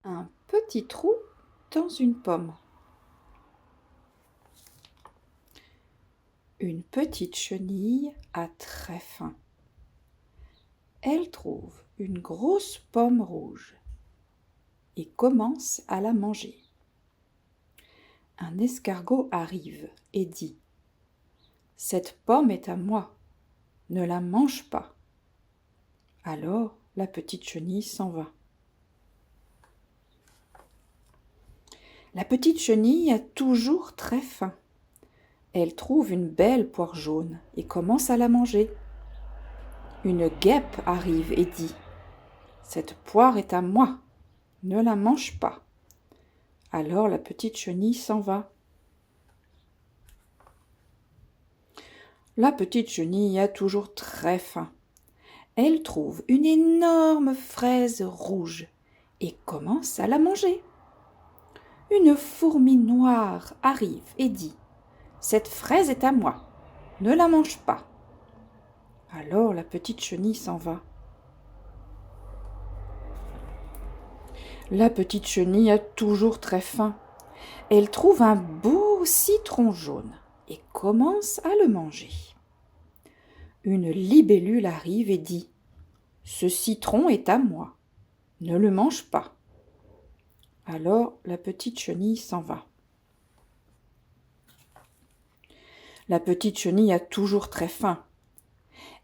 Un petit trou dans une pomme. Une petite chenille a très faim. Elle trouve une grosse pomme rouge et commence à la manger. Un escargot arrive et dit : « Cette pomme est à moi, ne la mange pas. » Alors la petite chenille s'en va. La petite chenille a toujours très faim. Elle trouve une belle poire jaune et commence à la manger. Une guêpe arrive et dit : « Cette poire est à moi, ne la mange pas. » Alors la petite chenille s'en va. La petite chenille a toujours très faim. Elle trouve une énorme fraise rouge et commence à la manger. Une fourmi noire arrive et dit : « Cette fraise est à moi, ne la mange pas. » Alors la petite chenille s'en va. La petite chenille a toujours très faim. Elle trouve un beau citron jaune et commence à le manger. Une libellule arrive et dit : « Ce citron est à moi, ne le mange pas. » Alors la petite chenille s'en va. La petite chenille a toujours très faim.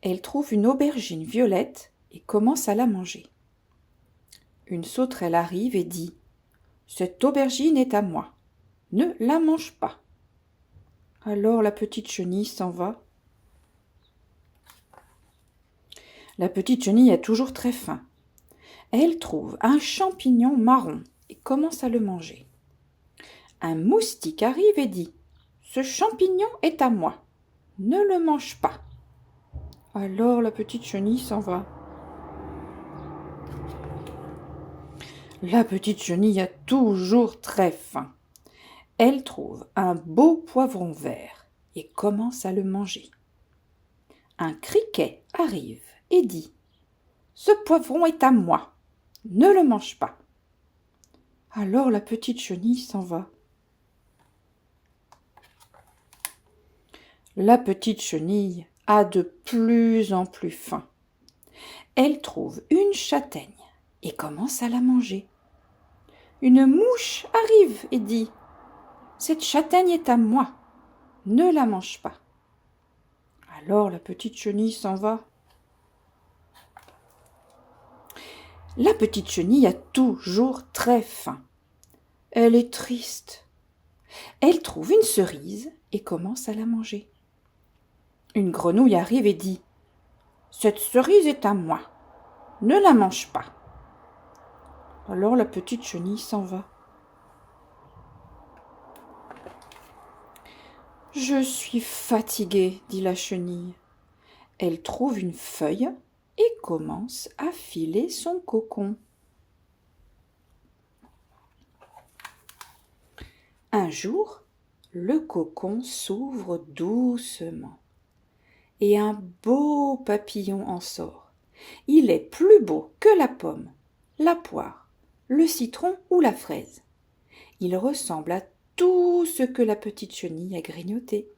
Elle trouve une aubergine violette et commence à la manger. Une sauterelle arrive et dit : « Cette aubergine est à moi, ne la mange pas. » Alors la petite chenille s'en va. La petite chenille a toujours très faim. Elle trouve un champignon marron et commence à le manger. Un moustique arrive et dit : « Ce champignon est à moi, ne le mange pas. » Alors la petite chenille s'en va. La petite chenille a toujours très faim. Elle trouve un beau poivron vert et commence à le manger. Un criquet arrive et dit : « Ce poivron est à moi, ne le mange pas. » Alors la petite chenille s'en va. La petite chenille a de plus en plus faim. Elle trouve une châtaigne et commence à la manger. Une mouche arrive et dit : « Cette châtaigne est à moi, ne la mange pas. » Alors la petite chenille s'en va. La petite chenille a toujours très faim. Elle est triste. Elle trouve une cerise et commence à la manger. Une grenouille arrive et dit : « Cette cerise est à moi, ne la mange pas. » Alors la petite chenille s'en va. « Je suis fatiguée, » dit la chenille. Elle trouve une feuille et commence à filer son cocon. Un jour, le cocon s'ouvre doucement et un beau papillon en sort. Il est plus beau que la pomme, la poire, le citron ou la fraise. Il ressemble à tout ce que la petite chenille a grignoté.